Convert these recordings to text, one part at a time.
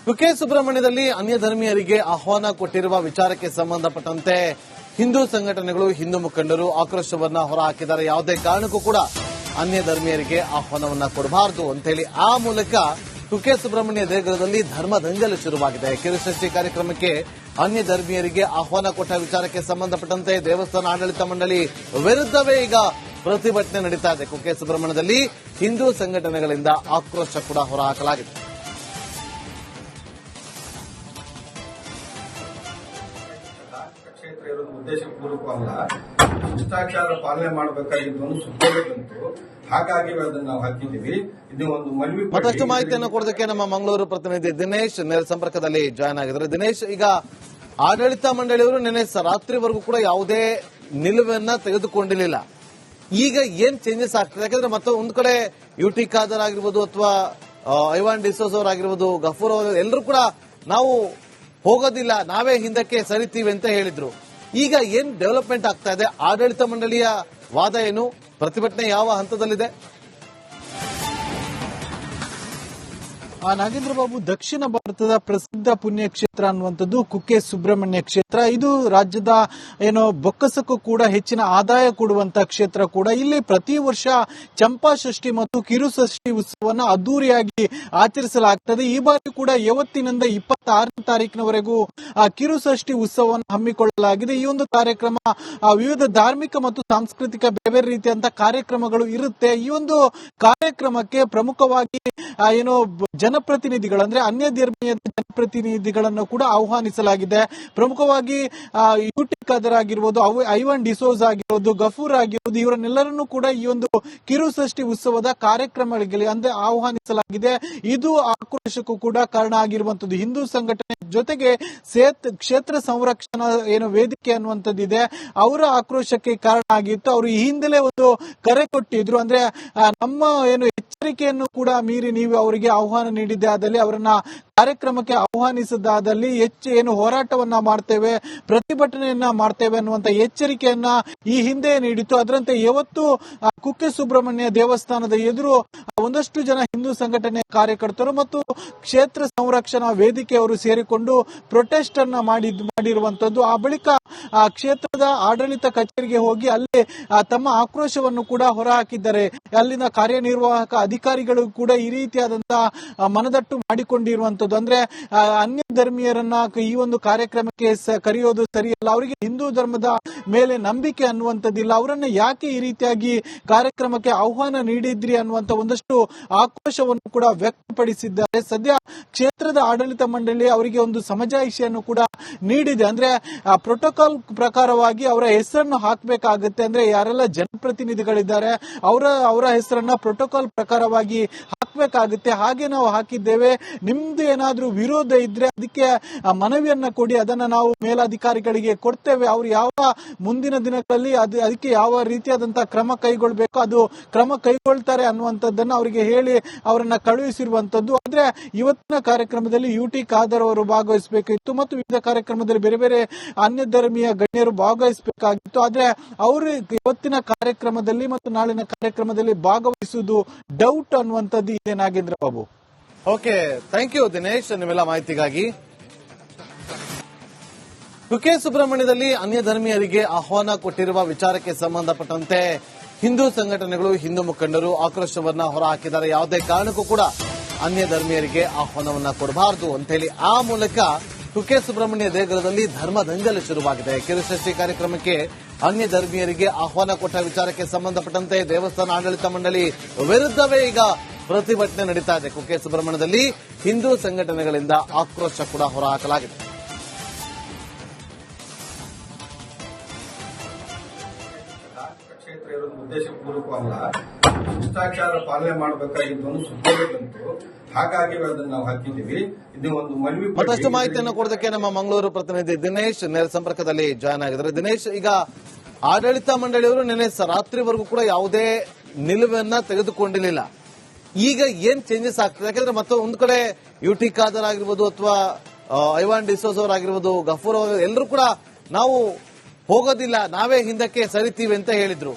ಕುಕ್ಕೆ ಸುಬ್ರಹ್ಮಣ್ಯದಲ್ಲಿ ಅನ್ಯ ಧರ್ಮೀಯರಿಗೆ ಆಹ್ವಾನ ಕೊಟ್ಟಿರುವ ವಿಚಾರಕ್ಕೆ ಸಂಬಂಧಪಟ್ಟಂತೆ ಹಿಂದೂ ಸಂಘಟನೆಗಳು, ಹಿಂದೂ ಮುಖಂಡರು ಆಕ್ರೋಶವನ್ನ ಹೊರಹಾಕಿದ್ದಾರೆ. ಯಾವುದೇ ಕಾರಣಕ್ಕೂ ಕೂಡ ಅನ್ಯ ಧರ್ಮೀಯರಿಗೆ ಆಹ್ವಾನವನ್ನ ಕೊಡಬಾರದು ಅಂತ ಹೇಳಿ ಆ ಮೂಲಕ ಕುಕ್ಕೆ ಸುಬ್ರಹ್ಮಣ್ಯ ದೇಗುಲದಲ್ಲಿ ಧರ್ಮದಂಗಲು ಶುರುವಾಗಿದೆ. ಕಿರುಷಷ್ಠಿ ಕಾರ್ಯಕ್ರಮಕ್ಕೆ ಅನ್ಯ ಧರ್ಮೀಯರಿಗೆ ಆಹ್ವಾನ ಕೊಟ್ಟ ವಿಚಾರಕ್ಕೆ ಸಂಬಂಧಪಟ್ಟಂತೆ ದೇವಸ್ಥಾನ ಆಡಳಿತ ಮಂಡಳಿ ವಿರುದ್ಧವೇ ಈಗ ಪ್ರತಿಭಟನೆ ನಡೀತಾ ಇದೆ. ಕುಕ್ಕೆ ಸುಬ್ರಹ್ಮಣ್ಯದಲ್ಲಿ ಹಿಂದೂ ಸಂಘಟನೆಗಳಿಂದ ಆಕ್ರೋಶ ಕೂಡ ಹೊರಹಾಕಲಾಗಿದೆ. ಕ್ಷೇತ್ರ ಇರೋದು ಉದ್ದೇಶಪೂರ್ವಕವಲ್ಲ, ಶಿಷ್ಟಾಚಾರ ಪಾಲನೆ ಮಾಡಬೇಕಾಗಿದ್ದು ಸುತ್ತೋಲೆಗಂತೂ, ಹಾಗಾಗಿ ಅದನ್ನು ನಾವು ಹಾಕಿದ್ದೀವಿ. ಇದು ಒಂದು ಮನವಿ. ಮತ್ತಷ್ಟು ಮಾಹಿತಿಯನ್ನು ಕೊಡೋದಕ್ಕೆ ನಮ್ಮ ಮಂಗಳೂರು ಪ್ರತಿನಿಧಿ ದಿನೇಶ್ ನೇರ ಸಂಪರ್ಕದಲ್ಲಿ ಜಾಯ್ನ್ ಆಗಿದ್ದಾರೆ. ದಿನೇಶ್, ಈಗ ಆಡಳಿತ ಮಂಡಳಿಯವರು ನಿನ್ನೆ ರಾತ್ರಿವರೆಗೂ ಕೂಡ ಯಾವುದೇ ನಿಲುವನ್ನ ತೆಗೆದುಕೊಂಡಿರಲಿಲ್ಲ. ಈಗ ಏನ್ ಚೇಂಜಸ್ ಆಗ್ತದೆ? ಯಾಕಂದ್ರೆ ಮತ್ತೆ ಒಂದ್ ಕಡೆ ಯುಟಿ ಖಾದರ್ ಆಗಿರ್ಬೋದು ಅಥವಾ ಐವಾನ್ ಡಿಸೋಸ್ ಅವರಾಗಿರ್ಬೋದು, ಗಫೂರ್ ಅವರು ಎಲ್ಲರೂ ಕೂಡ ನಾವು ಹೋಗೋದಿಲ್ಲ, ನಾವೇ ಹಿಂದಕ್ಕೆ ಸರಿತೀವಿ ಅಂತ ಹೇಳಿದ್ರು. ಈಗ ಏನ್ ಡೆವಲಪ್ಮೆಂಟ್ ಆಗ್ತಾ ಇದೆ? ಆಡಳಿತ ಮಂಡಳಿಯ ವಾದ ಏನು? ಪ್ರತಿಭಟನೆ ಯಾವ ಹಂತದಲ್ಲಿದೆ? ನಾಗೇಂದ್ರ ಬಾಬು, ದಕ್ಷಿಣ ಭಾರತದ ಪ್ರಸಿದ್ಧ ಪುಣ್ಯಕ್ಷೇತ್ರ ಅನ್ನುವಂಥದ್ದು ಕುಕ್ಕೆ ಸುಬ್ರಹ್ಮಣ್ಯ ಕ್ಷೇತ್ರ. ಇದು ರಾಜ್ಯದ ಬೊಕ್ಕಸಕ್ಕೂ ಕೂಡ ಹೆಚ್ಚಿನ ಆದಾಯ ಕೊಡುವಂತಹ ಕ್ಷೇತ್ರ ಕೂಡ. ಇಲ್ಲಿ ಪ್ರತಿ ವರ್ಷ ಚಂಪಾಷಷ್ಠಿ ಮತ್ತು ಕಿರುಷಷ್ಠಿ ಉತ್ಸವವನ್ನು ಅದ್ದೂರಿಯಾಗಿ ಆಚರಿಸಲಾಗುತ್ತದೆ. ಈ ಬಾರಿ ಕೂಡ ಯಾವತ್ತಿನಿಂದ 26ನೇ ತಾರೀಕಿನವರೆಗೂ ಕಿರುಷಷ್ಠಿ ಉತ್ಸವವನ್ನು ಹಮ್ಮಿಕೊಳ್ಳಲಾಗಿದೆ. ಈ ಒಂದು ಕಾರ್ಯಕ್ರಮ ವಿವಿಧ ಧಾರ್ಮಿಕ ಮತ್ತು ಸಾಂಸ್ಕೃತಿಕ ಬೇರೆ ರೀತಿಯಂತಹ ಕಾರ್ಯಕ್ರಮಗಳು ಇರುತ್ತೆ. ಈ ಒಂದು ಕಾರ್ಯಕ್ರಮಕ್ಕೆ ಪ್ರಮುಖವಾಗಿ ಜನಪ್ರತಿನಿಧಿಗಳು ಅಂದ್ರೆ ಅನ್ಯ ಧರ್ಮೀಯ ಜನಪ್ರತಿನಿಧಿಗಳನ್ನು ಕೂಡ ಆಹ್ವಾನಿಸಲಾಗಿದೆ. ಪ್ರಮುಖವಾಗಿ ಯುಟಿ ಖಾದರ್ ಆಗಿರ್ಬೋದು, ಐವಾನ್ ಡಿಸೋಸ್ ಆಗಿರ್ಬೋದು, ಗಫೂರ್ ಆಗಿರ್ಬೋದು, ಇವರನ್ನೆಲ್ಲರನ್ನೂ ಕೂಡ ಈ ಒಂದು ಕಿರುಷಷ್ಠಿ ಉತ್ಸವದ ಕಾರ್ಯಕ್ರಮಗಳಿಗೆ ಅಂದ್ರೆ ಆಹ್ವಾನಿಸಲಾಗಿದೆ. ಇದು ಆಕ್ರೋಶಕ್ಕೂ ಕೂಡ ಕಾರಣ ಆಗಿರುವಂತದ್ದು. ಹಿಂದೂ ಸಂಘಟನೆ ಜೊತೆಗೆ ಕ್ಷೇತ್ರ ಸಂರಕ್ಷಣಾ ವೇದಿಕೆ ಅನ್ನುವಂಥದ್ದಿದೆ, ಅವರ ಆಕ್ರೋಶಕ್ಕೆ ಕಾರಣ ಆಗಿತ್ತು. ಅವರು ಈ ಹಿಂದಲೇ ಒಂದು ಕರೆ ಕೊಟ್ಟಿದ್ರು. ಅಂದ್ರೆ ನಮ್ಮ ಎಚ್ಚರಿಕೆಯನ್ನು ಕೂಡ ಮೀರಿ ನೀವು ಅವರಿಗೆ ಆಹ್ವಾನ ನೀಡಿದ್ದೆ ಆದಲ್ಲಿ, ಅವರನ್ನ ಕಾರ್ಯಕ್ರಮಕ್ಕೆ ಆಹ್ವಾನಿಸದಾದಲ್ಲಿ ಹೆಚ್ಚು ಹೋರಾಟವನ್ನ ಮಾಡ್ತೇವೆ, ಪ್ರತಿಭಟನೆಯನ್ನ ಮಾಡ್ತೇವೆ ಅನ್ನುವಂತ ಎಚ್ಚರಿಕೆಯನ್ನ ಈ ಹಿಂದೆ ನೀಡಿತ್ತು. ಅದರಂತೆ ಇವತ್ತು ಕುಕ್ಕೆ ಸುಬ್ರಹ್ಮಣ್ಯ ದೇವಸ್ಥಾನದ ಎದುರು ಒಂದಷ್ಟು ಜನ ಹಿಂದೂ ಸಂಘಟನೆ ಕಾರ್ಯಕರ್ತರು ಮತ್ತು ಕ್ಷೇತ್ರ ಸಂರಕ್ಷಣಾ ವೇದಿಕೆಯವರು ಸೇರಿಕೊಂಡು ಪ್ರೊಟೆಸ್ಟ್ ಅನ್ನ ಮಾಡಿರುವಂತದ್ದು. ಆ ಬಳಿಕ ಕ್ಷೇತ್ರದ ಆಡಳಿತ ಕಚೇರಿಗೆ ಹೋಗಿ ಅಲ್ಲಿ ತಮ್ಮ ಆಕ್ರೋಶವನ್ನು ಕೂಡ ಹೊರಹಾಕಿದ್ದಾರೆ. ಅಲ್ಲಿನ ಕಾರ್ಯನಿರ್ವಾಹಕ ಅಧಿಕಾರಿಗಳು ಕೂಡ ಈ ರೀತಿಯಾದಂತಹ ಮನದಟ್ಟು ಮಾಡಿಕೊಂಡಿರುವಂತದ್ದು. ಅಂದ್ರೆ ಅನ್ಯ ಧರ್ಮೀಯರನ್ನ ಈ ಒಂದು ಕಾರ್ಯಕ್ರಮಕ್ಕೆ ಕರೆಯೋದು ಸರಿಯಲ್ಲ, ಅವರಿಗೆ ಹಿಂದೂ ಧರ್ಮದ ಮೇಲೆ ನಂಬಿಕೆ ಅನ್ನುವಂಥದ್ದಿಲ್ಲ, ಅವರನ್ನ ಯಾಕೆ ಈ ರೀತಿಯಾಗಿ ಕಾರ್ಯಕ್ರಮಕ್ಕೆ ಆಹ್ವಾನ ನೀಡಿದ್ರಿ ಅನ್ನುವಂತ ಒಂದಷ್ಟು ಆಕ್ರೋಶವನ್ನು ಕೂಡ ವ್ಯಕ್ತಪಡಿಸಿದ್ದಾರೆ. ಸದ್ಯ ಕ್ಷೇತ್ರದ ಆಡಳಿತ ಮಂಡಳಿ ಅವರಿಗೆ ಒಂದು ಸಮಜಾಯಿಷಿಯನ್ನು ಕೂಡ ನೀಡಿದೆ. ಅಂದ್ರೆ ಪ್ರೋಟೋಕಾಲ್ ಪ್ರಕಾರವಾಗಿ ಅವರ ಹೆಸರನ್ನು ಹಾಕಬೇಕಾಗುತ್ತೆ. ಅಂದ್ರೆ ಯಾರೆಲ್ಲ ಜನಪ್ರತಿನಿಧಿಗಳಿದ್ದಾರೆ ಅವರ ಹೆಸರನ್ನ ಪ್ರೋಟೋಕಾಲ್ ಪ್ರಕಾರವಾಗಿ ಹಾಕಬೇಕಾಗುತ್ತೆ. ಹಾಗೆ ನಾವು ಹಾಕಿದ್ದೇವೆ. ನಿಮ್ದು ಏನಾದ್ರೂ ವಿರೋಧ ಇದ್ರೆ ಅದಕ್ಕೆ ಮನವಿಯನ್ನ ಕೊಡಿ, ಅದನ್ನ ನಾವು ಮೇಲಾಧಿಕಾರಿಗಳಿಗೆ ಕೊಡ್ತೇವೆ. ಅವರು ಯಾವ ಮುಂದಿನ ದಿನಗಳಲ್ಲಿ ಅದಕ್ಕೆ ಯಾವ ರೀತಿಯಾದಂತಹ ಕ್ರಮ ಕೈಗೊಳ್ಳಬೇಕು ಅದು ಕ್ರಮ ಕೈಗೊಳ್ತಾರೆ ಅನ್ನುವಂಥದ್ದನ್ನ ಅವರಿಗೆ ಹೇಳಿ ಅವರನ್ನ ಕಳುಹಿಸಿರುವಂತದ್ದು. ಆದ್ರೆ ಇವತ್ತಿನ ಕಾರ್ಯಕ್ರಮದಲ್ಲಿ ಯುಟಿ ಖಾದರ್ ಅವರು ಭಾಗವಹಿಸಬೇಕಿತ್ತು ಮತ್ತು ವಿವಿಧ ಕಾರ್ಯಕ್ರಮದಲ್ಲಿ ಬೇರೆ ಬೇರೆ ಅನ್ಯ ಧರ್ಮೀಯ ಗಣ್ಯರು ಭಾಗವಹಿಸಬೇಕಾಗಿತ್ತು. ಆದ್ರೆ ಅವರು ಇವತ್ತಿನ ಕಾರ್ಯಕ್ರಮದಲ್ಲಿ ಮತ್ತು ನಾಳಿನ ಕಾರ್ಯಕ್ರಮದಲ್ಲಿ ಭಾಗವಹಿಸುವುದು ಡೌಟ್ ಅನ್ನುವಂಥದ್ದು ಇದೆ. Nagendra Babu. Okay, thank you Dinesh ನಿಮ್ಮೆಲ್ಲ ಮಾಹಿತಿಗಾಗಿ. ಕುಕ್ಕೆ ಸುಬ್ರಹ್ಮಣ್ಯದಲ್ಲಿ ಅನ್ಯ ಧರ್ಮೀಯರಿಗೆ ಆಹ್ವಾನ ಕೊಟ್ಟಿರುವ ವಿಚಾರಕ್ಕೆ ಸಂಬಂಧಪಟ್ಟಂತೆ ಹಿಂದೂ ಸಂಘಟನೆಗಳು, ಹಿಂದೂ ಮುಖಂಡರು ಆಕ್ರೋಶವನ್ನ ಹೊರಹಾಕಿದ್ದಾರೆ. ಯಾವುದೇ ಕಾರಣಕ್ಕೂ ಕೂಡ ಅನ್ಯ ಧರ್ಮೀಯರಿಗೆ ಆಹ್ವಾನವನ್ನ ಕೊಡಬಾರದು ಅಂತ ಹೇಳಿ ಆ ಮೂಲಕ ಕುಕ್ಕೆ ಸುಬ್ರಹ್ಮಣ್ಯ ದೇಗುಲದಲ್ಲಿ ಧರ್ಮದಂಗಲು ಶುರುವಾಗಿದೆ. ಕಿರುಷಷ್ಠಿ ಕಾರ್ಯಕ್ರಮಕ್ಕೆ ಅನ್ಯ ಧರ್ಮೀಯರಿಗೆ ಆಹ್ವಾನ ಕೊಟ್ಟ ವಿಚಾರಕ್ಕೆ ಸಂಬಂಧಪಟ್ಟಂತೆ ದೇವಸ್ಥಾನ ಆಡಳಿತ ಮಂಡಳಿ ವಿರುದ್ಧವೇ ಈಗ ಪ್ರತಿಭಟನೆ ನಡೀತಾ ಇದೆ. ಕುಕ್ಕೆ ಸುಬ್ರಹ್ಮಣ್ಯದಲ್ಲಿ ಹಿಂದೂ ಸಂಘಟನೆಗಳಿಂದ ಆಕ್ರೋಶ ಕೂಡ ಹೊರಹಾಕಲಾಗಿದೆ. ಕ್ಷೇತ್ರ ಇರೋದು ಉದ್ದೇಶಪೂರ್ವಕವಲ್ಲ, ಶಿಷ್ಟಾಚಾರ ಪಾಲನೆ ಮಾಡಬೇಕಾಗಿದ್ದು ಸುತ್ತೋಲೆಗಂತೂ, ಹಾಗಾಗಿ ಅದನ್ನು ನಾವು ಹಾಕಿದ್ದೀವಿ. ಇದು ಒಂದು ಮನವಿ. ಮತ್ತಷ್ಟು ಮಾಹಿತಿಯನ್ನು ಕೊಡೋದಕ್ಕೆ ನಮ್ಮ ಮಂಗಳೂರು ಪ್ರತಿನಿಧಿ ದಿನೇಶ್ ನೇರ ಸಂಪರ್ಕದಲ್ಲಿ ಜಾಯ್ನ್ ಆಗಿದ್ದಾರೆ. ದಿನೇಶ್, ಈಗ ಆಡಳಿತ ಮಂಡಳಿಯವರು ನಿನ್ನೆ ರಾತ್ರಿವರೆಗೂ ಕೂಡ ಯಾವುದೇ ನಿಲುವನ್ನ ತೆಗೆದುಕೊಂಡಿರಲಿಲ್ಲ. ಈಗ ಏನ್ ಚೇಂಜಸ್ ಆಗ್ತದೆ? ಯಾಕಂದ್ರೆ ಮತ್ತೆ ಒಂದ್ ಕಡೆ ಯುಟಿ ಖಾದರ್ ಆಗಿರ್ಬೋದು ಅಥವಾ ಐವಾನ್ ಡಿಸೋಸ್ ಅವರಾಗಿರ್ಬೋದು, ಗಫೂರ್ ಅವರು ಎಲ್ಲರೂ ಕೂಡ ನಾವು ಹೋಗೋದಿಲ್ಲ, ನಾವೇ ಹಿಂದಕ್ಕೆ ಸರಿತೀವಿ ಅಂತ ಹೇಳಿದ್ರು.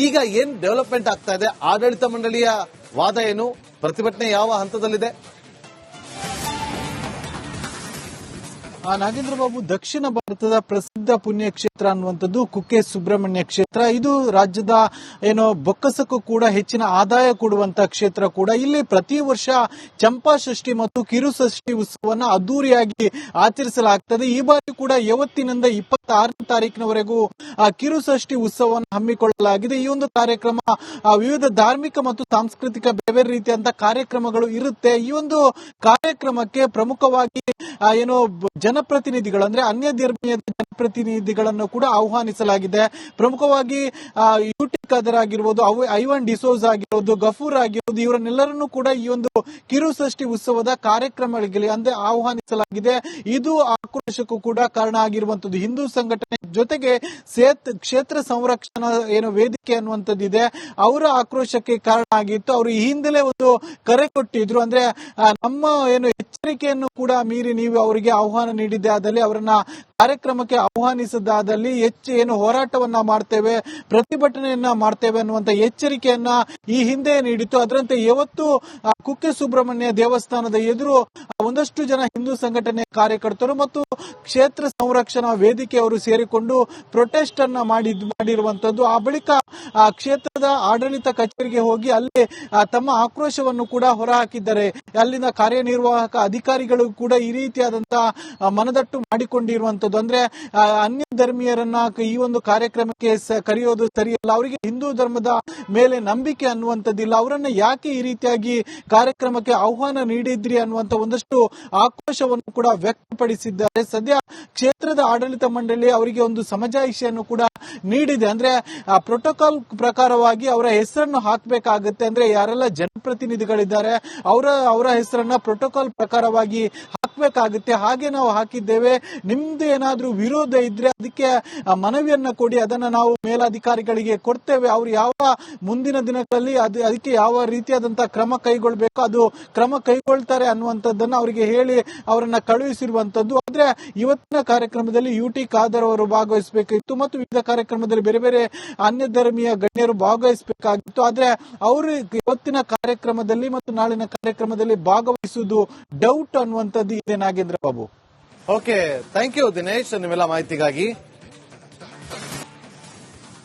ಈಗ ಏನ್ ಡೆವಲಪ್ಮೆಂಟ್ ಆಗ್ತಾ ಇದೆ? ಆಡಳಿತ ಮಂಡಳಿಯ ವಾದ ಏನು? ಪ್ರತಿಭಟನೆ ಯಾವ ಹಂತದಲ್ಲಿದೆ? ನಾಗೇಂದ್ರ ಬಾಬು, ದಕ್ಷಿಣ ಭಾರತದ ಪ್ರಸಿದ್ಧ ಪುಣ್ಯಕ್ಷೇತ್ರ ಅನ್ನುವಂಥದ್ದು ಕುಕ್ಕೆ ಸುಬ್ರಹ್ಮಣ್ಯ ಕ್ಷೇತ್ರ. ಇದು ರಾಜ್ಯದ ಬೊಕ್ಕಸಕ್ಕೂ ಕೂಡ ಹೆಚ್ಚಿನ ಆದಾಯ ಕೊಡುವಂತ ಕ್ಷೇತ್ರ ಕೂಡ. ಇಲ್ಲಿ ಪ್ರತಿ ವರ್ಷ ಚಂಪಾ ಷಷ್ಠಿ ಮತ್ತು ಕಿರು ಷಷ್ಠಿ ಉತ್ಸವವನ್ನು ಅದ್ದೂರಿಯಾಗಿ ಆಚರಿಸಲಾಗ್ತದೆ. ಈ ಬಾರಿ ಕೂಡ ಯಾವತ್ತಿನಿಂದ 26ನೇ ತಾರೀಕಿನವರೆಗೂ ಕಿರು ಷಷ್ಠಿ ಉತ್ಸವವನ್ನು ಹಮ್ಮಿಕೊಳ್ಳಲಾಗಿದೆ. ಈ ಒಂದು ಕಾರ್ಯಕ್ರಮ ವಿವಿಧ ಧಾರ್ಮಿಕ ಮತ್ತು ಸಾಂಸ್ಕೃತಿಕ ಬೇರೆ ರೀತಿಯಂತ ಕಾರ್ಯಕ್ರಮಗಳು ಇರುತ್ತೆ. ಈ ಒಂದು ಕಾರ್ಯಕ್ರಮಕ್ಕೆ ಪ್ರಮುಖವಾಗಿ ಜನಪ್ರತಿನಿಧಿಗಳು ಅಂದ್ರೆ ಅನ್ಯ ಧರ್ಮೀಯ ಜನಪ್ರತಿನಿಧಿಗಳನ್ನು ಕೂಡ ಆಹ್ವಾನಿಸಲಾಗಿದೆ. ಪ್ರಮುಖವಾಗಿ ಯುಟಿ ಖಾದರ್ ಆಗಿರ್ಬೋದು, ಐವನ್ ಡಿಸೋಜ್ ಆಗಿರ್ಬೋದು, ಗಫೂರ್ ಆಗಿರ್ಬೋದು, ಇವರನ್ನೆಲ್ಲರನ್ನೂ ಕೂಡ ಈ ಒಂದು ಕಿರು ಷಷ್ಠಿ ಉತ್ಸವದ ಕಾರ್ಯಕ್ರಮಗಳಿಗೆ ಅಂದ್ರೆ ಆಹ್ವಾನಿಸಲಾಗಿದೆ. ಇದು ಆಕ್ರೋಶಕ್ಕೂ ಕೂಡ ಕಾರಣ ಆಗಿರುವಂತದ್ದು. ಹಿಂದೂ ಸಂಘಟನೆ ಜೊತೆಗೆ ಕ್ಷೇತ್ರ ಸಂರಕ್ಷಣಾ ವೇದಿಕೆ ಅನ್ನುವಂಥದ್ದಿದೆ, ಅವರ ಆಕ್ರೋಶಕ್ಕೆ ಕಾರಣ ಆಗಿತ್ತು. ಅವರು ಈ ಹಿಂದಲೇ ಒಂದು ಕರೆ ಕೊಟ್ಟಿದ್ರು. ಅಂದ್ರೆ ನಮ್ಮ ಎಚ್ಚರಿಕೆಯನ್ನು ಕೂಡ ಮೀರಿ ನೀವು ಅವರಿಗೆ ಆಹ್ವಾನ ನೀಡಿದ್ದೆ ಆದಲ್ಲಿ, ಅವರನ್ನ ಕಾರ್ಯಕ್ರಮಕ್ಕೆ ಆಹ್ವಾನಿಸದಾದಲ್ಲಿ ಹೆಚ್ಚು ಹೋರಾಟವನ್ನ ಮಾಡ್ತೇವೆ, ಪ್ರತಿಭಟನೆಯನ್ನ ಮಾಡ್ತೇವೆ ಅನ್ನುವಂತ ಎಚ್ಚರಿಕೆಯನ್ನ ಈ ಹಿಂದೆ ನೀಡಿತ್ತು. ಅದರಂತೆ ಇವತ್ತು ಕುಕ್ಕೆ ಸುಬ್ರಹ್ಮಣ್ಯ ದೇವಸ್ಥಾನದ ಎದುರು ಒಂದಷ್ಟು ಜನ ಹಿಂದೂ ಸಂಘಟನೆ ಕಾರ್ಯಕರ್ತರು ಮತ್ತು ಕ್ಷೇತ್ರ ಸಂರಕ್ಷಣಾ ವೇದಿಕೆಯವರು ಸೇರಿಕೊಂಡು ಪ್ರೊಟೆಸ್ಟ್ ಅನ್ನ ಮಾಡಿರುವಂತದ್ದು. ಆ ಬಳಿಕ ಕ್ಷೇತ್ರದ ಆಡಳಿತ ಕಚೇರಿಗೆ ಹೋಗಿ ಅಲ್ಲಿ ತಮ್ಮ ಆಕ್ರೋಶವನ್ನು ಕೂಡ ಹೊರಹಾಕಿದ್ದಾರೆ. ಅಲ್ಲಿನ ಕಾರ್ಯನಿರ್ವಾಹಕ ಅಧಿಕಾರಿಗಳು ಕೂಡ ಈ ರೀತಿಯಾದಂತಹ ಮನದಟ್ಟು ಮಾಡಿಕೊಂಡಿರುವಂತದ್ದು. ಅಂದ್ರೆ ಅನ್ಯ ಧರ್ಮೀಯರನ್ನ ಈ ಒಂದು ಕಾರ್ಯಕ್ರಮಕ್ಕೆ ಕರೆಯೋದು ಸರಿಯಲ್ಲ, ಅವರಿಗೆ ಹಿಂದೂ ಧರ್ಮದ ಮೇಲೆ ನಂಬಿಕೆ ಅನ್ನುವಂಥದ್ದಿಲ್ಲ, ಅವರನ್ನ ಯಾಕೆ ಈ ರೀತಿಯಾಗಿ ಕಾರ್ಯಕ್ರಮಕ್ಕೆ ಆಹ್ವಾನ ನೀಡಿದ್ರಿ ಅನ್ನುವಂತ ಒಂದಷ್ಟು ಆಕ್ರೋಶವನ್ನು ಕೂಡ ವ್ಯಕ್ತಪಡಿಸಿದ್ದಾರೆ. ಸದ್ಯ ಕ್ಷೇತ್ರದ ಆಡಳಿತ ಮಂಡಳಿ ಅವರಿಗೆ ಒಂದು ಸಮಜಾಯಿಷಿಯನ್ನು ಕೂಡ ನೀಡಿದೆ. ಅಂದ್ರೆ ಪ್ರೋಟೋಕಾಲ್ ಪ್ರಕಾರವಾಗಿ ಅವರ ಹೆಸರನ್ನು ಹಾಕಬೇಕಾಗುತ್ತೆ. ಅಂದ್ರೆ ಯಾರೆಲ್ಲ ಜನಪ್ರತಿನಿಧಿಗಳಿದ್ದಾರೆ ಅವರ ಹೆಸರನ್ನ ಪ್ರೋಟೋಕಾಲ್ ಪ್ರಕಾರವಾಗಿ ಹಾಕಬೇಕಾಗುತ್ತೆ. ಹಾಗೆ ನಾವು ಹಾಕಿದ್ದೇವೆ. ನಿಮ್ದು ಏನಾದ್ರೂ ವಿರೋಧ ಇದ್ರೆ ಅದಕ್ಕೆ ಮನವಿಯನ್ನ ಕೊಡಿ, ಅದನ್ನ ನಾವು ಮೇಲಾಧಿಕಾರಿಗಳಿಗೆ ಕೊಡ್ತೇವೆ. ಅವರು ಯಾವ ಮುಂದಿನ ದಿನಗಳಲ್ಲಿ ಅದಕ್ಕೆ ಯಾವ ರೀತಿಯಾದಂತಹ ಕ್ರಮ ಕೈಗೊಳ್ಳಬೇಕು ಅದು ಕ್ರಮ ಕೈಗೊಳ್ತಾರೆ ಅನ್ನುವಂಥದ್ದನ್ನ ಅವರಿಗೆ ಹೇಳಿ ಅವರನ್ನ ಕಳುಹಿಸಿರುವಂತದ್ದು. ಆದ್ರೆ ಇವತ್ತಿನ ಕಾರ್ಯಕ್ರಮದಲ್ಲಿ ಯುಟಿ ಖಾದರ್ ಅವರು ಭಾಗವಹಿಸಬೇಕಿತ್ತು ಮತ್ತು ವಿವಿಧ ಕಾರ್ಯಕ್ರಮದಲ್ಲಿ ಬೇರೆ ಬೇರೆ ಅನ್ಯ ಧರ್ಮೀಯ ಗಣ್ಯರು ಭಾಗವಹಿಸಬೇಕಾಗಿತ್ತು. ಆದ್ರೆ ಅವರು ಇವತ್ತಿನ ಕಾರ್ಯಕ್ರಮದಲ್ಲಿ ಮತ್ತು ನಾಳಿನ ಕಾರ್ಯಕ್ರಮದಲ್ಲಿ ಭಾಗವಹಿಸುವುದು ಡೌಟ್ ಅನ್ನುವಂಥದ್ದು ಇದೆ. Nagendra Babu, okay, thank you Dinesh, ನಿಮ್ಮೆಲ್ಲ ಮಾಹಿತಿಗಾಗಿ.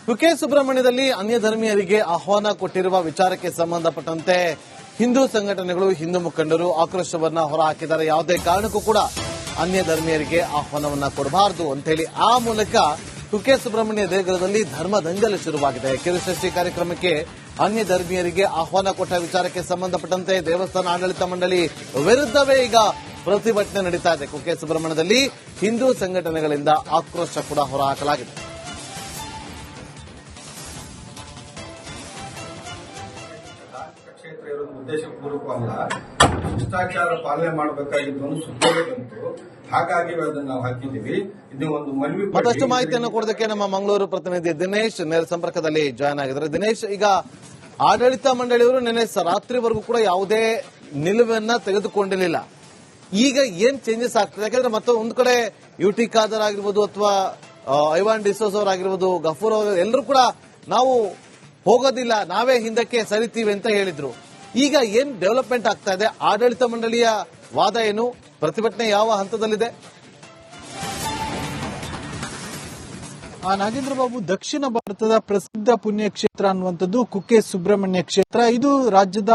ಕುಕ್ಕೆ ಸುಬ್ರಹ್ಮಣ್ಯದಲ್ಲಿ ಅನ್ಯ ಧರ್ಮೀಯರಿಗೆ ಆಹ್ವಾನ ಕೊಟ್ಟಿರುವ ವಿಚಾರಕ್ಕೆ ಸಂಬಂಧಪಟ್ಟಂತೆ ಹಿಂದೂ ಸಂಘಟನೆಗಳು, ಹಿಂದೂ ಮುಖಂಡರು ಆಕ್ರೋಶವನ್ನ ಹೊರಹಾಕಿದ್ದಾರೆ. ಯಾವುದೇ ಕಾರಣಕ್ಕೂ ಕೂಡ ಅನ್ಯ ಧರ್ಮೀಯರಿಗೆ ಆಹ್ವಾನವನ್ನ ಕೊಡಬಾರದು ಅಂತ ಹೇಳಿ ಆ ಮೂಲಕ ಕುಕ್ಕೆ ಸುಬ್ರಹ್ಮಣ್ಯ ದೇಗುಲದಲ್ಲಿ ಧರ್ಮ ದಂಗಲು ಶುರುವಾಗಿದೆ. ಕಿರುಷಷ್ಠಿ ಕಾರ್ಯಕ್ರಮಕ್ಕೆ ಅನ್ಯ ಧರ್ಮೀಯರಿಗೆ ಆಹ್ವಾನ ಕೊಟ್ಟ ವಿಚಾರಕ್ಕೆ ಸಂಬಂಧಪಟ್ಟಂತೆ ದೇವಸ್ಥಾನ ಆಡಳಿತ ಮಂಡಳಿ ವಿರುದ್ಧವೇ ಈಗ ಪ್ರತಿಭಟನೆ ನಡೀತಾ ಇದೆ. ಕುಕ್ಕೆ ಸುಬ್ರಹ್ಮಣ್ಯದಲ್ಲಿ ಹಿಂದೂ ಸಂಘಟನೆಗಳಿಂದ ಆಕ್ರೋಶ ಕೂಡ ಹೊರಹಾಕಲಾಗಿದೆ. ಕ್ಷೇತ್ರ ಇರೋದು ಉದ್ದೇಶಪೂರ್ವಕವಲ್ಲ, ಶಿಷ್ಟಾಚಾರ ಪಾಲನೆ ಮಾಡಬೇಕಾಗಿದ್ದು ಒಂದು ಸುತ್ತೋಲೆ ಬಂತು, ಹಾಗಾಗಿ ಅದನ್ನ ನಾವು ಹಾಕಿದ್ದೀವಿ. ಇದು ಒಂದು ಮನವಿ. ಮತ್ತಷ್ಟು ಮಾಹಿತಿಯನ್ನು ಕೊಡೋದಕ್ಕೆ ನಮ್ಮ ಮಂಗಳೂರು ಪ್ರತಿನಿಧಿ ದಿನೇಶ್ ನೇರ ಸಂಪರ್ಕದಲ್ಲಿ ಜಾಯ್ನ್ ಆಗಿದ್ದಾರೆ. ದಿನೇಶ್, ಈಗ ಆಡಳಿತ ಮಂಡಳಿಯವರು ನಿನ್ನೆ ರಾತ್ರಿವರೆಗೂ ಕೂಡ ಯಾವುದೇ ನಿಲುವನ್ನ ತೆಗೆದುಕೊಂಡಿರಲಿಲ್ಲ. ಈಗ ಏನ್ ಚೇಂಜಸ್ ಆಗ್ತದೆ? ಯಾಕಂದ್ರೆ ಮತ್ತೆ ಒಂದ್ ಕಡೆ ಯುಟಿ ಖಾದರ್ ಆಗಿರ್ಬೋದು ಅಥವಾ ಐವಾನ್ ಡಿಸೋಸ್ ಅವರಾಗಿರ್ಬೋದು, ಗಫೂರ್ ಅವರು ಎಲ್ಲರೂ ಕೂಡ ನಾವು ಹೋಗೋದಿಲ್ಲ, ನಾವೇ ಹಿಂದಕ್ಕೆ ಸರಿತೀವಿ ಅಂತ ಹೇಳಿದ್ರು. ಈಗ ಏನ್ ಡೆವಲಪ್ಮೆಂಟ್ ಆಗ್ತಾ ಇದೆ? ಆಡಳಿತ ಮಂಡಳಿಯ ವಾದ ಏನು? ಪ್ರತಿಭಟನೆ ಯಾವ ಹಂತದಲ್ಲಿದೆ? ನಾಗೇಂದ್ರ ಬಾಬು, ದಕ್ಷಿಣ ಭಾರತದ ಪ್ರಸಿದ್ಧ ಪುಣ್ಯಕ್ಷೇತ್ರ ಅನ್ನುವಂಥದ್ದು ಕುಕ್ಕೆ ಸುಬ್ರಹ್ಮಣ್ಯ ಕ್ಷೇತ್ರ. ಇದು ರಾಜ್ಯದ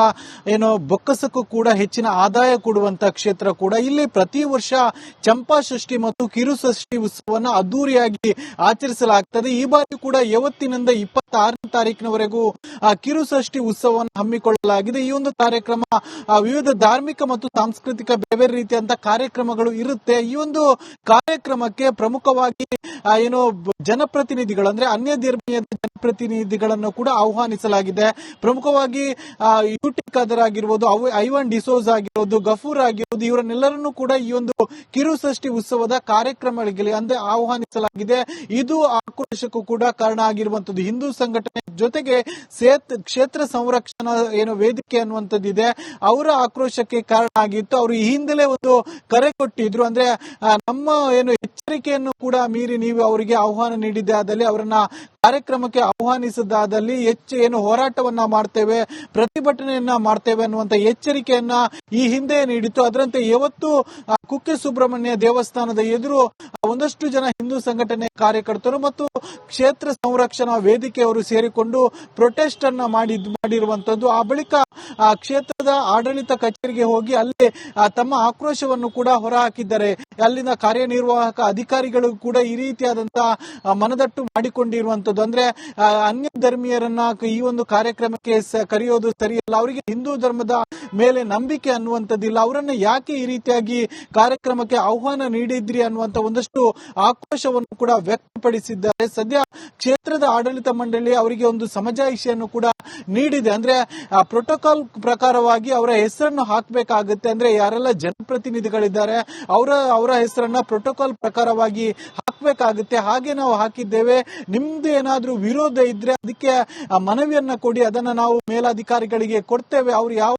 ಬೊಕ್ಕಸಕ್ಕೂ ಕೂಡ ಹೆಚ್ಚಿನ ಆದಾಯ ಕೊಡುವಂತ ಕ್ಷೇತ್ರ ಕೂಡ. ಇಲ್ಲಿ ಪ್ರತಿ ವರ್ಷ ಚಂಪಾ ಷಷ್ಠಿ ಮತ್ತು ಕಿರು ಷಷ್ಠಿ ಉತ್ಸವವನ್ನು ಅದ್ದೂರಿಯಾಗಿ ಆಚರಿಸಲಾಗ್ತದೆ. ಈ ಬಾರಿ ಕೂಡ ಯಾವತ್ತಿನಿಂದ 26ನೇ ತಾರೀಕಿನವರೆಗೂ ಕಿರು ಷಷ್ಠಿ ಉತ್ಸವವನ್ನು ಹಮ್ಮಿಕೊಳ್ಳಲಾಗಿದೆ. ಈ ಒಂದು ಕಾರ್ಯಕ್ರಮ ವಿವಿಧ ಧಾರ್ಮಿಕ ಮತ್ತು ಸಾಂಸ್ಕೃತಿಕ ಬೇರೆ ರೀತಿಯಂತ ಕಾರ್ಯಕ್ರಮಗಳು ಇರುತ್ತೆ. ಈ ಒಂದು ಕಾರ್ಯಕ್ರಮಕ್ಕೆ ಪ್ರಮುಖವಾಗಿ ಜನಪ್ರತಿನಿಧಿಗಳು ಅಂದ್ರೆ ಅನ್ಯ ಧರ್ಮೀಯ ಜನಪ್ರತಿನಿಧಿಗಳನ್ನು ಕೂಡ ಆಹ್ವಾನಿಸಲಾಗಿದೆ. ಪ್ರಮುಖವಾಗಿ ಯುಟಿ ಖಾದರ್ ಆಗಿರ್ಬೋದು, ಐವನ್ ಡಿಸೋಜ್ ಆಗಿರ್ಬೋದು, ಗಫೂರ್ ಆಗಿರ್ಬೋದು, ಇವರನ್ನೆಲ್ಲರನ್ನೂ ಕೂಡ ಈ ಒಂದು ಕಿರು ಷಷ್ಠಿ ಉತ್ಸವದ ಕಾರ್ಯಕ್ರಮಗಳಿಗೆ ಅಂದ್ರೆ ಆಹ್ವಾನಿಸಲಾಗಿದೆ. ಇದು ಆಕ್ರೋಶಕ್ಕೂ ಕೂಡ ಕಾರಣ ಆಗಿರುವಂತದ್ದು. ಹಿಂದೂ ಸಂಘಟನೆ ಜೊತೆಗೆ ಕ್ಷೇತ್ರ ಸಂರಕ್ಷಣಾ ಏನು ವೇದಿಕೆ ಅನ್ನುವಂಥದ್ದಿದೆ, ಅವರ ಆಕ್ರೋಶಕ್ಕೆ ಕಾರಣ ಆಗಿತ್ತು. ಅವರು ಈ ಹಿಂದಲೇ ಒಂದು ಕರೆ ಕೊಟ್ಟಿದ್ರು. ಅಂದ್ರೆ ನಮ್ಮ ಏನು ಎಚ್ಚರಿಕೆಯನ್ನು ಕೂಡ ಮೀರಿ ನೀವು ಅವರಿಗೆ ಆಹ್ವಾನ ನೀಡಿದ್ದಾದಲ್ಲಿ, ಅವರನ್ನ ಕಾರ್ಯಕ್ರಮಕ್ಕೆ ಆಹ್ವಾನಿಸಿದ್ದಾದಲ್ಲಿ ಏನು ಹೋರಾಟವನ್ನ ಮಾಡ್ತೇವೆ, ಪ್ರತಿಭಟನೆಯನ್ನ ಮಾಡ್ತೇವೆ ಅನ್ನುವಂತ ಎಚ್ಚರಿಕೆಯನ್ನ ಈ ಹಿಂದೆ ನೀಡಿತ್ತು. ಅದರಂತೆ ಇವತ್ತು ಕುಕ್ಕೆ ಸುಬ್ರಹ್ಮಣ್ಯ ದೇವಸ್ಥಾನದ ಎದುರು ಒಂದಷ್ಟು ಜನ ಹಿಂದೂ ಸಂಘಟನೆ ಕಾರ್ಯಕರ್ತರು ಮತ್ತು ಕ್ಷೇತ್ರ ಸಂರಕ್ಷಣಾ ವೇದಿಕೆಯವರು ಸೇರಿಕೊಂಡು ಪ್ರೊಟೆಸ್ಟ್ ಅನ್ನ ಮಾಡಿರುವಂತದ್ದು. ಆ ಬಳಿಕ ಕ್ಷೇತ್ರದ ಆಡಳಿತ ಕಚೇರಿಗೆ ಹೋಗಿ ಅಲ್ಲಿ ತಮ್ಮ ಆಕ್ರೋಶವನ್ನು ಕೂಡ ಹೊರಹಾಕಿದ್ದಾರೆ. ಅಲ್ಲಿನ ಕಾರ್ಯನಿರ್ವಾಹಕ ಅಧಿಕಾರಿಗಳು ಕೂಡ ಈ ರೀತಿಯಾದಂತಹ ಮನದಟ್ಟು ಮಾಡಿಕೊಂಡಿರುವಂತದ್ದು. ಅಂದ್ರೆ ಅನ್ಯ ಧರ್ಮೀಯರನ್ನ ಈ ಒಂದು ಕಾರ್ಯಕ್ರಮಕ್ಕೆ ಕರೆಯೋದು ಸರಿಯಲ್ಲ, ಅವರಿಗೆ ಹಿಂದೂ ಧರ್ಮದ ಮೇಲೆ ನಂಬಿಕೆ ಅನ್ನುವಂಥದ್ದಿಲ್ಲ, ಅವರನ್ನ ಯಾಕೆ ಈ ರೀತಿಯಾಗಿ ಕಾರ್ಯಕ್ರಮಕ್ಕೆ ಆಹ್ವಾನ ನೀಡಿದ್ರಿ ಅನ್ನುವಂತ ಒಂದಷ್ಟು ಆಕ್ರೋಶವನ್ನು ಕೂಡ ವ್ಯಕ್ತಪಡಿಸಿದ್ದಾರೆ. ಸದ್ಯ ಕ್ಷೇತ್ರದ ಆಡಳಿತ ಮಂಡಳಿ ಅವರಿಗೆ ಒಂದು ಸಮಜಾಯಿಷಿಯನ್ನು ಕೂಡ ನೀಡಿದೆ. ಅಂದ್ರೆ ಪ್ರೋಟೋಕಾಲ್ ಪ್ರಕಾರವಾಗಿ ಅವರ ಹೆಸರನ್ನು ಹಾಕಬೇಕಾಗುತ್ತೆ. ಅಂದ್ರೆ ಯಾರೆಲ್ಲ ಜನಪ್ರತಿನಿಧಿಗಳಿದ್ದಾರೆ ಅವರ ಹೆಸರನ್ನ ಪ್ರೋಟೋಕಾಲ್ ಪ್ರಕಾರವಾಗಿ ಹಾಕಬೇಕಾಗುತ್ತೆ. ಹಾಗೆ ನಾವು ಹಾಕಿದ್ದೇವೆ. ನಿಮ್ದು ಏನಾದ್ರೂ ವಿರೋಧ ಇದ್ರೆ ಅದಕ್ಕೆ ಮನವಿಯನ್ನ ಕೊಡಿ, ಅದನ್ನ ನಾವು ಮೇಲಾಧಿಕಾರಿಗಳಿಗೆ ಕೊಡ್ತೇವೆ. ಅವರು ಯಾವ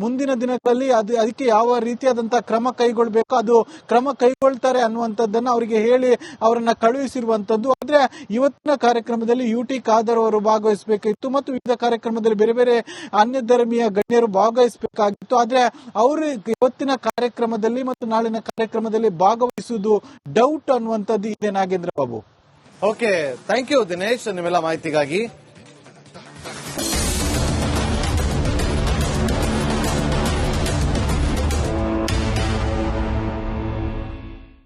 ಮುಂದಿನ ದಿನಗಳಲ್ಲಿ ಅದಕ್ಕೆ ಯಾವ ರೀತಿಯಾದಂತಹ ಕ್ರಮ ಕೈಗೊಳ್ಳಬೇಕು ಅದು ಕ್ರಮ ಕೈಗೊಳ್ತಾರೆ ಅನ್ನುವಂಥದ್ದನ್ನ ಅವರಿಗೆ ಹೇಳಿ ಅವರನ್ನ ಕಳುಹಿಸಿರುವಂತದ್ದು. ಆದ್ರೆ ಇವತ್ತಿನ ಕಾರ್ಯಕ್ರಮದಲ್ಲಿ UT ಖಾದರ್ ಅವರು ಭಾಗವಹಿಸಬೇಕಿತ್ತು ಮತ್ತು ವಿವಿಧ ಕಾರ್ಯಕ್ರಮದಲ್ಲಿ ಬೇರೆ ಬೇರೆ ಅನ್ಯ ಧರ್ಮೀಯ ಗಣ್ಯರು ಭಾಗವಹಿಸಬೇಕಾಗಿತ್ತು. ಆದ್ರೆ ಅವರು ಇವತ್ತಿನ ಕಾರ್ಯಕ್ರಮದಲ್ಲಿ ಮತ್ತು ನಾಳಿನ ಕಾರ್ಯಕ್ರಮದಲ್ಲಿ ಭಾಗವಹಿಸುವುದು ಡೌಟ್ ಅನ್ನುವಂಥದ್ದು ಇದೆ. Nagendra Babu, okay, thank you Dinesh ನಿಮ್ಮೆಲ್ಲ ಮಾಹಿತಿಗಾಗಿ.